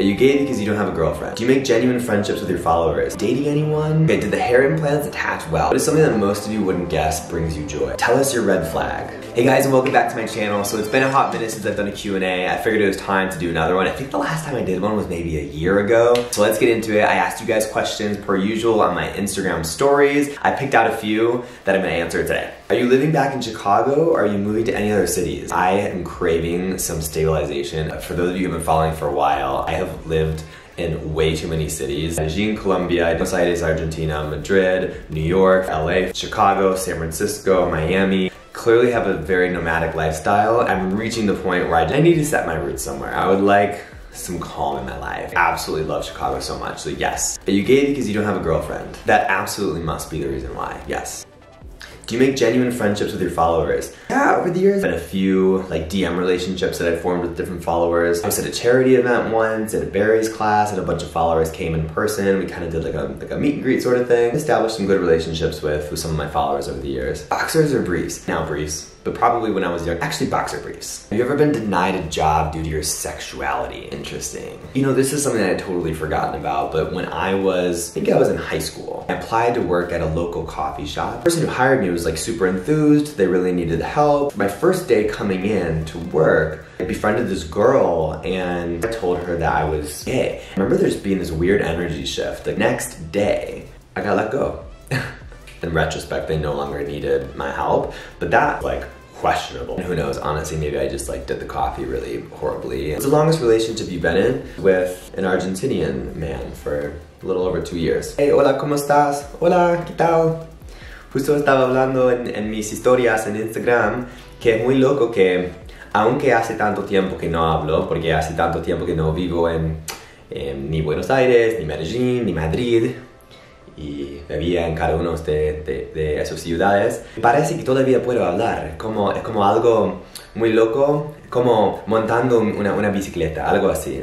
Are you gay because you don't have a girlfriend? Do you make genuine friendships with your followers? Dating anyone? Okay, did the hair implants attach well? What is something that most of you wouldn't guess brings you joy? Tell us your red flag. Hey guys, and welcome back to my channel. So it's been a hot minute since I've done a Q&A. I figured it was time to do another one. I think the last time I did one was maybe a year ago. So let's get into it. I asked you guys questions per usual on my Instagram stories. I picked out a few that I'm gonna answer today. Are you living back in Chicago or are you moving to any other cities? I am craving some stabilization. For those of you who have been following for a while, I have lived in way too many cities. Medellin, Colombia, Buenos Aires, Argentina, Madrid, New York, LA, Chicago, San Francisco, Miami. Clearly have a very nomadic lifestyle. I'm reaching the point where I need to set my roots somewhere. I would like some calm in my life. I absolutely love Chicago so much, so yes. Are you gay because you don't have a girlfriend? That absolutely must be the reason why, yes. Do you make genuine friendships with your followers? Yeah, over the years, been a few like DM relationships that I formed with different followers. I was at a charity event once, at a Barry's class, and a bunch of followers came in person. We kind of did like a meet and greet sort of thing. Established some good relationships with some of my followers over the years. Boxers or briefs? Now briefs. But probably when I was young, actually boxer briefs. Have you ever been denied a job due to your sexuality? Interesting. You know, this is something that I'd totally forgotten about, but when I think I was in high school, I applied to work at a local coffee shop. The person who hired me was like super enthused, they really needed help. My first day coming in to work, I befriended this girl and I told her that I was gay. I remember there's being this weird energy shift. The next day, I got let go. In retrospect, they no longer needed my help, but that like questionable. And who knows, honestly, maybe I just like did the coffee really horribly. It's the longest relationship you've been in with an Argentinian man for a little over 2 years. Hey, hola, ¿cómo estás? Hola, ¿qué tal? Justo estaba hablando en mis historias en Instagram que es muy loco que aunque hace tanto tiempo que no hablo, porque hace tanto tiempo que no vivo en ni Buenos Aires, ni Medellín, ni Madrid, y vivía en cada una de esas ciudades, parece que todavía puedo hablar, es como algo muy loco, como montando una bicicleta, algo así,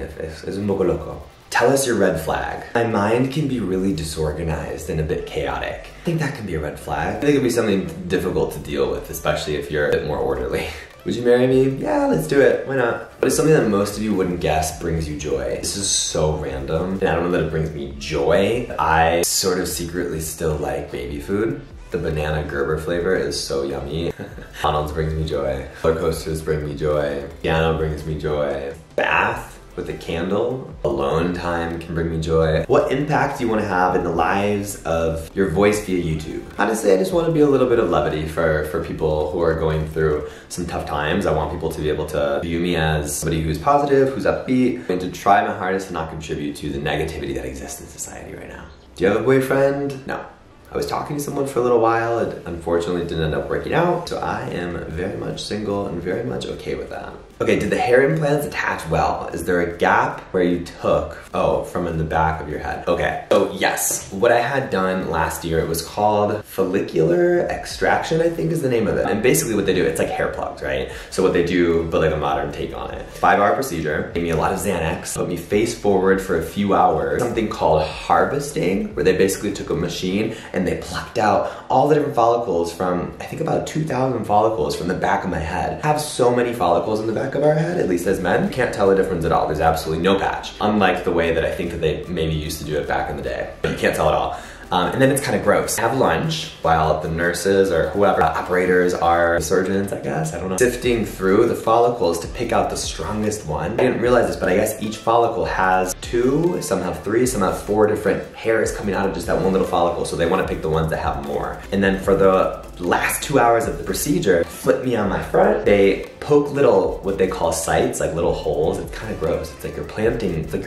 es un poco loco. Tell us your red flag. My mind can be really disorganized and a bit chaotic. I think that can be a red flag. I think it could be something difficult to deal with, especially if you're a bit more orderly. Would you marry me? Yeah, let's do it. Why not? But it's something that most of you wouldn't guess brings you joy. This is so random, and I don't know that it brings me joy. I sort of secretly still like baby food. The banana Gerber flavor is so yummy. McDonald's brings me joy. Roller coasters bring me joy. Piano brings me joy. Bath with a candle, alone time can bring me joy. What impact do you want to have in the lives of your voice via YouTube? Honestly, I just want to be a little bit of levity for people who are going through some tough times. I want people to be able to view me as somebody who's positive, who's upbeat, and to try my hardest to not contribute to the negativity that exists in society right now. Do you have a boyfriend? No. I was talking to someone for a little while. It unfortunately didn't end up working out. So I am very much single and very much okay with that. Okay, did the hair implants attach well? Is there a gap where you took, from in the back of your head? Okay, so yes, what I had done last year, it was called follicular extraction, I think is the name of it. And basically what they do, it's like hair plugs, right? So what they do, but like a modern take on it. 5-hour procedure, gave me a lot of Xanax, put me face forward for a few hours, something called harvesting, where they basically took a machine and they plucked out all the different follicles from, I think about 2,000 follicles from the back of my head. I have so many follicles in the back of our head, at least as men. You can't tell the difference at all. There's absolutely no patch. Unlike the way that I think that they maybe used to do it back in the day. But you can't tell at all. And then it's kind of gross. Have lunch while the nurses or whoever, operators are surgeons, I guess, I don't know, sifting through the follicles to pick out the strongest one. I didn't realize this, but I guess each follicle has 2, some have 3, some have 4 different hairs coming out of just that one little follicle, so they want to pick the ones that have more. And then for the last 2 hours of the procedure, flip me on my front, they poke little, what they call sites, like little holes. It's kind of gross. It's like you're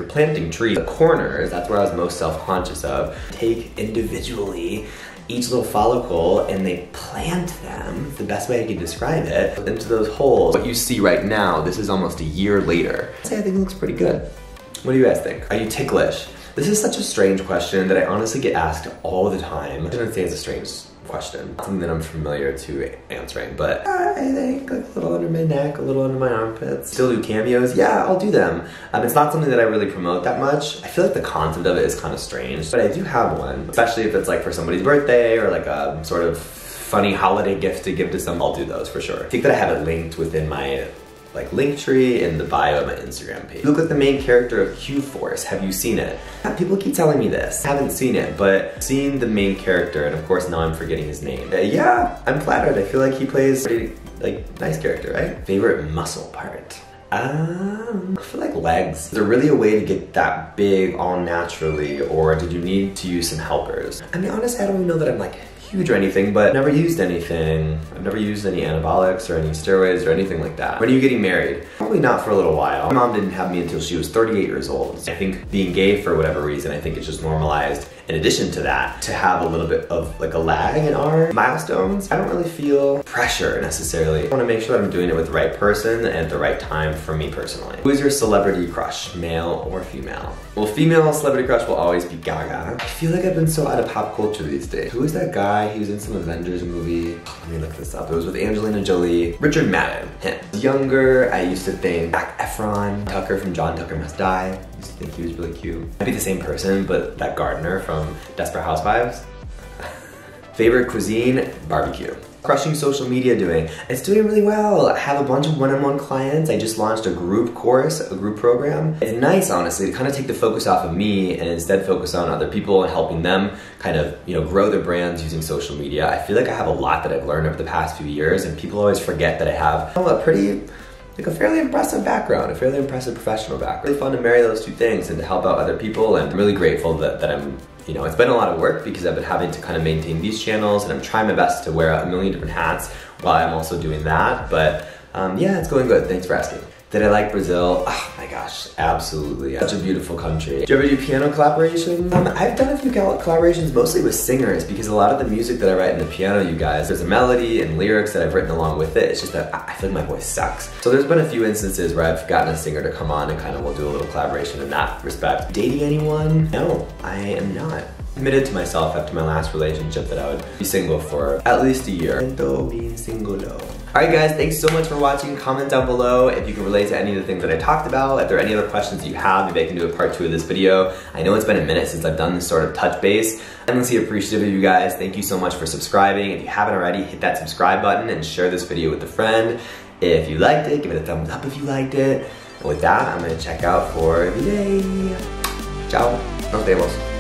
planting trees. The corners, that's where I was most self-conscious of. Take individually each little follicle and they plant them, the best way I can describe it, into those holes. What you see right now, this is almost a year later. I think it looks pretty good. What do you guys think? Are you ticklish? This is such a strange question that I honestly get asked all the time. I shouldn't say it's a strange question. Something that I'm familiar to answering, but I think like a little under my neck, a little under my armpits. Still do cameos? Yeah, I'll do them. It's not something that I really promote that much. I feel like the concept of it is kind of strange, but I do have one, especially if it's like for somebody's birthday or like a sort of funny holiday gift to give to some. I'll do those for sure. I think that I have it linked within my like link tree in the bio of my Instagram page. Look at the main character of Q-Force. Have you seen it? People keep telling me this. I haven't seen it, but seen the main character, and of course now I'm forgetting his name. Yeah, I'm flattered. I feel like he plays a pretty, like, nice character, right? Favorite muscle part? I feel like legs. Is there really a way to get that big all naturally, or did you need to use some helpers? I mean, honestly, I don't even know that I'm like huge or anything, but I've never used anything. I've never used any anabolics or any steroids or anything like that. When are you getting married? Probably not for a little while. My mom didn't have me until she was 38 years old. I think being gay, for whatever reason, I think it's just normalized. In addition to that, to have a little bit of like a lag in our milestones, I don't really feel pressure necessarily. I want to make sure that I'm doing it with the right person and at the right time for me personally. Who is your celebrity crush, male or female? Well, female celebrity crush will always be Gaga. I feel like I've been so out of pop culture these days. Who is that guy? He was in some Avengers movie. Let me look this up. It was with Angelina Jolie. Richard Madden, him. Younger, I used to think Zac Efron, Tucker from John Tucker Must Die. I used to think he was really cute. I'd be the same person, but that gardener from Desperate Housewives. Favorite cuisine, barbecue. Crushing social media doing? It's doing really well. I have a bunch of one-on-one clients. I just launched a group course, a group program. It's nice, honestly, to kind of take the focus off of me and instead focus on other people and helping them kind of, you know, grow their brands using social media. I feel like I have a lot that I've learned over the past few years, and people always forget that I have a pretty, like, a fairly impressive background, a fairly impressive professional background. Really fun to marry those two things and to help out other people, and I'm really grateful that I'm, you know, it's been a lot of work because I've been having to kind of maintain these channels, and I'm trying my best to wear a million different hats while I'm also doing that. But yeah, it's going good. Thanks for asking. Did I like Brazil? Oh my gosh, absolutely. Such a beautiful country. Did you ever do piano collaborations? I've done a few collaborations mostly with singers, because a lot of the music that I write in the piano, you guys, there's a melody and lyrics that I've written along with it. It's just that I feel like my voice sucks. So there's been a few instances where I've gotten a singer to come on and kind of we'll do a little collaboration in that respect. Dating anyone? No, I am not. Committed to myself after my last relationship that I would be single for at least a year. Being single. Alright guys, thanks so much for watching. Comment down below if you can relate to any of the things that I talked about. If there are any other questions that you have, maybe I can do a part 2 of this video. I know it's been a minute since I've done this sort of touch base. I'm endlessly appreciative of you guys. Thank you so much for subscribing. If you haven't already, hit that subscribe button and share this video with a friend. If you liked it, give it a thumbs up if you liked it. And with that, I'm gonna check out for the day. Ciao. Nos vemos.